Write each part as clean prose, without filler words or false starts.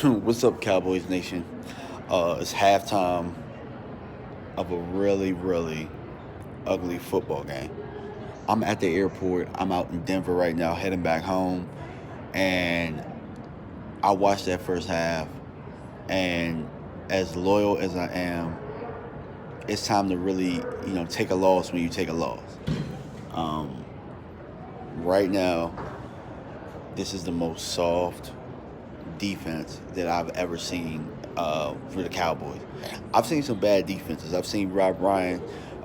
What's up, Cowboys Nation? It's halftime of a really, really ugly football game. I'm at the airport. I'm out in Denver right now, heading back home, and I watched that first half. And as loyal as I am, it's time to really, take a loss when you take a loss. Um, right now, this is the most soft defense that I've ever seen for the Cowboys. I've seen some bad defenses. I've seen Rob Ryan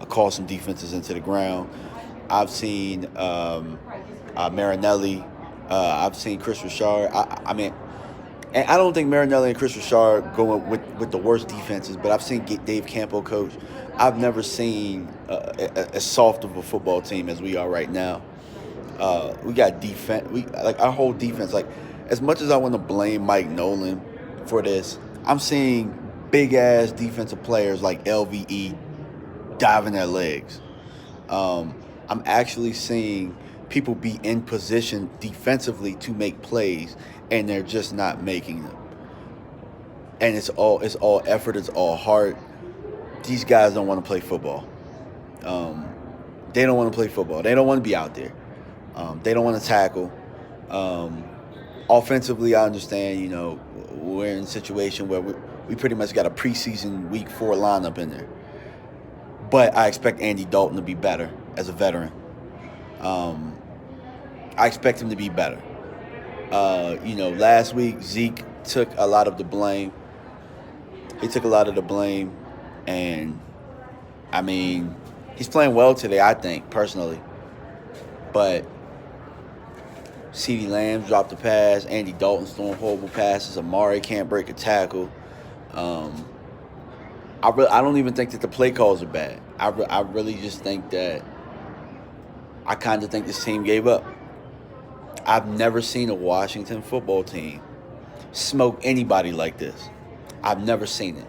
call some defenses into the ground. I've seen Marinelli. I've seen Chris Richard. I mean, and I don't think Marinelli and Chris Richard going with the worst defenses, but I've seen Dave Campo coach. I've never seen as soft of a football team as we are right now. We got defense. We like our whole defense. Like as much as I want to blame Mike Nolan for this, I'm seeing big ass defensive players like LVE diving their legs. I'm actually seeing people be in position defensively to make plays, and they're just not making them. And it's all effort. It's all heart. These guys don't want to play football. They don't want to play football. They don't want to be out there. They don't want to tackle. Offensively, I understand, we're in a situation where we pretty much got a preseason week 4 lineup in there. But I expect Andy Dalton to be better as a veteran. I expect him to be better. Last week, Zeke took a lot of the blame. He took a lot of the blame. And, I mean, he's playing well today, I think, personally. But CeeDee Lamb dropped the pass. Andy Dalton's throwing horrible passes. Amari can't break a tackle. I don't even think that the play calls are bad. I really just think that I kind of think this team gave up. I've never seen a Washington football team smoke anybody like this. I've never seen it.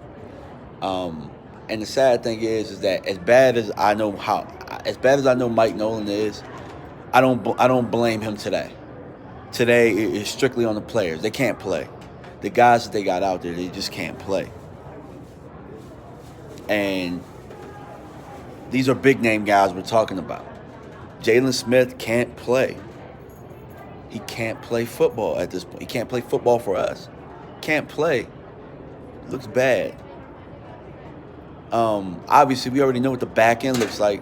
And the sad thing is that as bad as I know Mike Nolan is, I don't blame him today. Today is strictly on the players. They can't play. The guys that they got out there, they just can't play. And these are big name guys we're talking about. Jalen Smith can't play. He can't play football at this point. He can't play football for us. Can't play. Looks bad. Obviously, we already know what the back end looks like.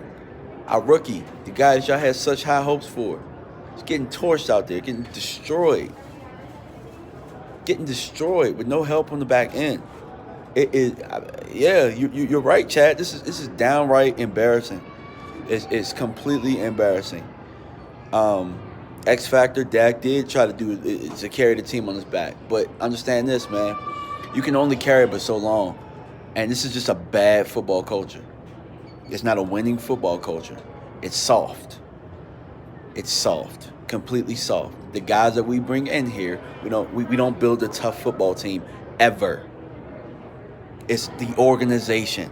Our rookie, the guy that y'all had such high hopes for, he's getting torched out there, getting destroyed. Getting destroyed with no help on the back end. It is, you're right, Chad. This is downright embarrassing. It's completely embarrassing. X Factor, Dak did try to do it to carry the team on his back, but understand this, man. You can only carry but so long, and this is just a bad football culture. It's not a winning football culture. It's soft. It's soft, completely soft. The guys that we bring in here, we don't build a tough football team ever. It's the organization.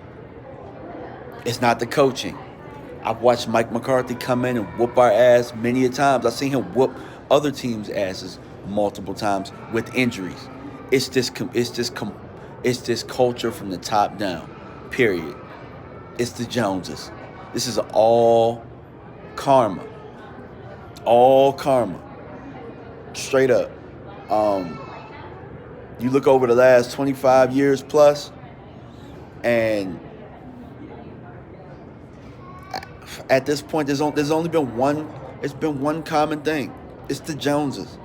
It's not the coaching. I've watched Mike McCarthy come in and whoop our ass many a times. I've seen him whoop other teams' asses multiple times with injuries. It's this culture from the top down. Period. It's the Joneses. This is all karma. All karma. Straight up. You look over the last 25 years plus, and at this point, there's only been one. It's been one common thing. It's the Joneses.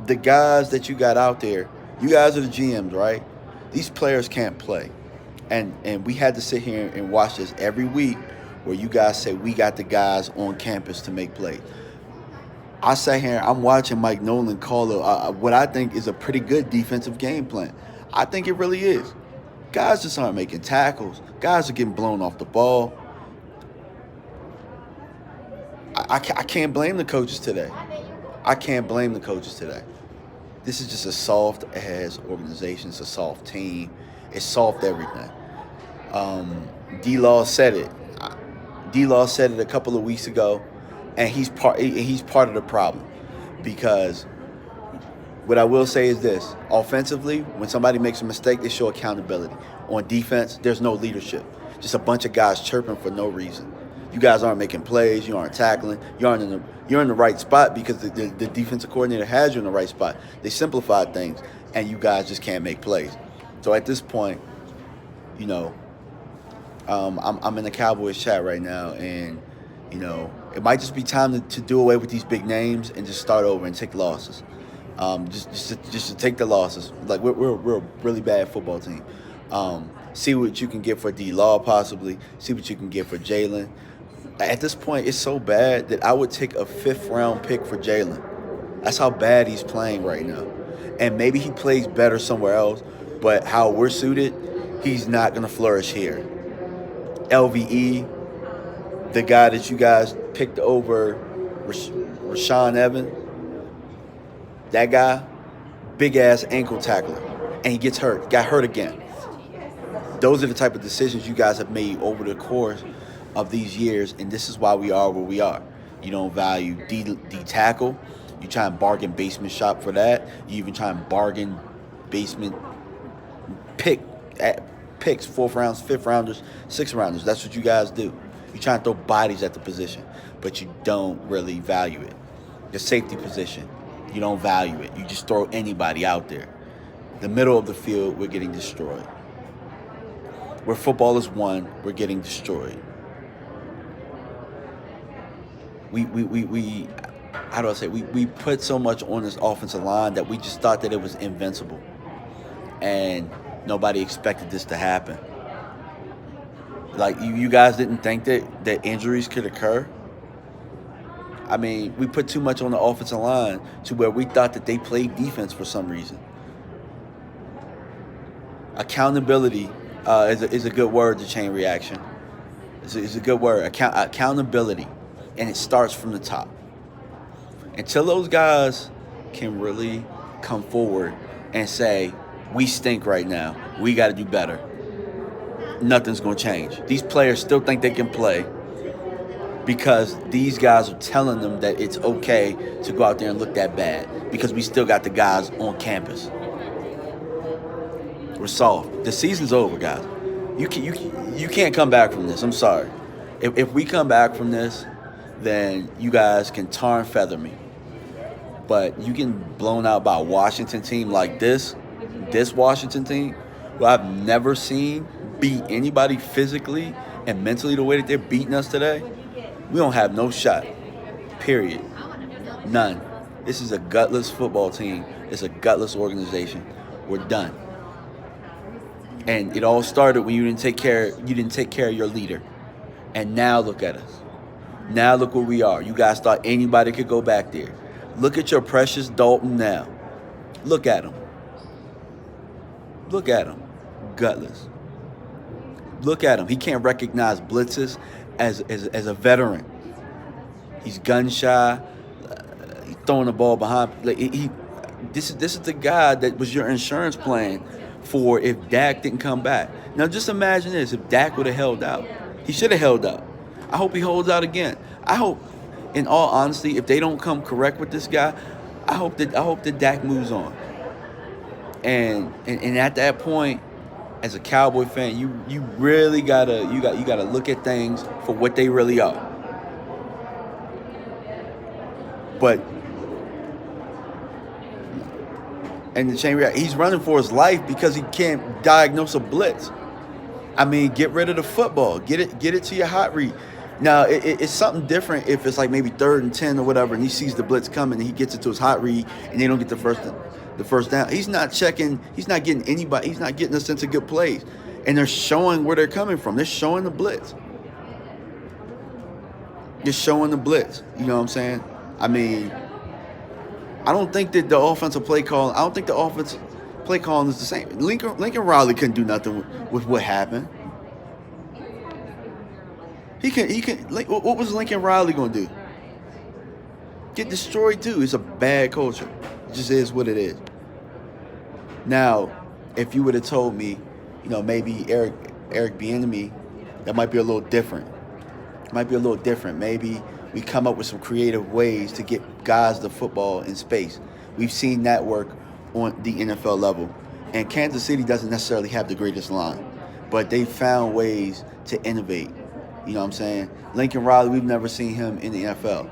The guys that you got out there. You guys are the GMs, right? These players can't play, and we had to sit here and watch this every week, where you guys say we got the guys on campus to make plays. I sat here. I'm watching Mike Nolan call what I think is a pretty good defensive game plan. I think it really is. Guys just aren't making tackles. Guys are getting blown off the ball. I can't blame the coaches today. I can't blame the coaches today. This is just a soft-ass organization. It's a soft team. It's soft everything. D-Law said it. D-Law said it a couple of weeks ago, and he's part of the problem, because What I will say is this. Offensively, when somebody makes a mistake, they show accountability. On defense, there's no leadership. Just a bunch of guys chirping for no reason. You guys aren't making plays. You aren't tackling. You're in the right spot because the defensive coordinator has you in the right spot. They simplified things, and you guys just can't make plays. So at this point, you know, I'm in the Cowboys chat right now, and it might just be time to do away with these big names and just start over and take losses. Just to take the losses. Like we're a really bad football team. See what you can get for D Law possibly. See what you can get for Jalen. At this point, it's so bad that I would take a 5th round pick for Jalen. That's how bad he's playing right now. And maybe he plays better somewhere else, but how we're suited, he's not going to flourish here. LVE, the guy that you guys picked over Rashaan Evans, that guy, big-ass ankle tackler, and he gets hurt, got hurt again. Those are the type of decisions you guys have made over the course of these years, and this is why we are where we are. You don't value D tackle. You try and bargain basement shop for that. You even try and bargain basement picks, 4th rounds, 5th rounders, 6th rounders. That's what you guys do. You try and throw bodies at the position, but you don't really value it. The safety position, you don't value it. You just throw anybody out there. The middle of the field, we're getting destroyed. Where football is won, we're getting destroyed. We how do I say, we put so much on this offensive line that we just thought that it was invincible. And nobody expected this to happen. Like, you guys didn't think that injuries could occur? I mean, we put too much on the offensive line to where we thought that they played defense for some reason. Accountability is a good word to chain reaction. It's a good word. Accountability. And it starts from the top. Until those guys can really come forward and say, we stink right now, we got to do better, nothing's going to change. These players still think they can play because these guys are telling them that it's okay to go out there and look that bad because we still got the guys on campus. We're soft. The season's over, guys. You can't come back from this. I'm sorry. If we come back from this, then you guys can tar and feather me. But you get blown out by a Washington team like this Washington team, who I've never seen beat anybody physically and mentally the way that they're beating us today. We don't have no shot. Period. None. This is a gutless football team. It's a gutless organization. We're done. And it all started when you didn't take care of your leader. And now look at us. Now look where we are. You guys thought anybody could go back there. Look at your precious Dalton now. Look at him. Look at him. Gutless. Look at him. He can't recognize blitzes as a veteran. He's gun shy. He's throwing the ball behind. This is the guy that was your insurance plan for if Dak didn't come back. Now just imagine this. If Dak would have held out. He should have held out. I hope he holds out again. I hope, in all honesty, if they don't come correct with this guy, I hope that Dak moves on. And at that point, as a Cowboy fan, you really gotta look at things for what they really are. But and the chain reaction, he's running for his life because he can't diagnose a blitz. I mean, get rid of the football. Get it to your hot read. Now, it's something different if it's like maybe 3rd and 10 or whatever, and he sees the blitz coming and he gets it to his hot read and they don't get the first down. He's not checking. He's not getting anybody. He's not getting us into good plays. And they're showing where they're coming from. They're showing the blitz. They're showing the blitz. You know what I'm saying? I mean, I don't think that the offensive play calling is the same. Lincoln Riley couldn't do nothing with what happened. He can. What was Lincoln Riley going to do? Get destroyed too. It's a bad culture. It just is what it is. Now, if you would have told me, maybe Eric Bieniemy, that might be a little different. Maybe we come up with some creative ways to get guys the football in space. We've seen that work on the NFL level. And Kansas City doesn't necessarily have the greatest line, but they found ways to innovate. You know what I'm saying? Lincoln Riley, we've never seen him in the NFL.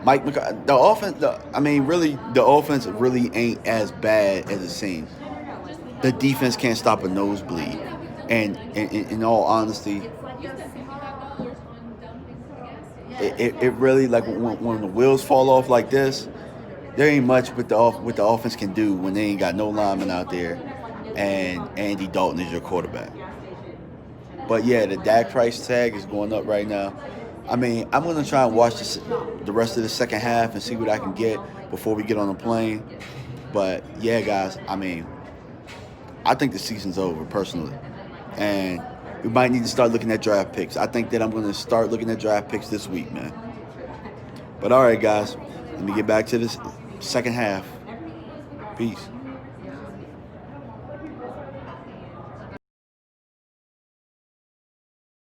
Mike McCarthy, the offense really ain't as bad as it seems. The defense can't stop a nosebleed. And in all honesty, it really, like, when the wheels fall off like this, there ain't much what the offense can do when they ain't got no linemen out there, and Andy Dalton is your quarterback. But yeah, the Dak price tag is going up right now. I mean, I'm gonna try and watch the rest of the second half and see what I can get before we get on the plane. But yeah, guys, I mean, I think the season's over personally, and we might need to start looking at draft picks. I think that I'm gonna start looking at draft picks this week, man. But all right, guys, let me get back to this second half. Peace.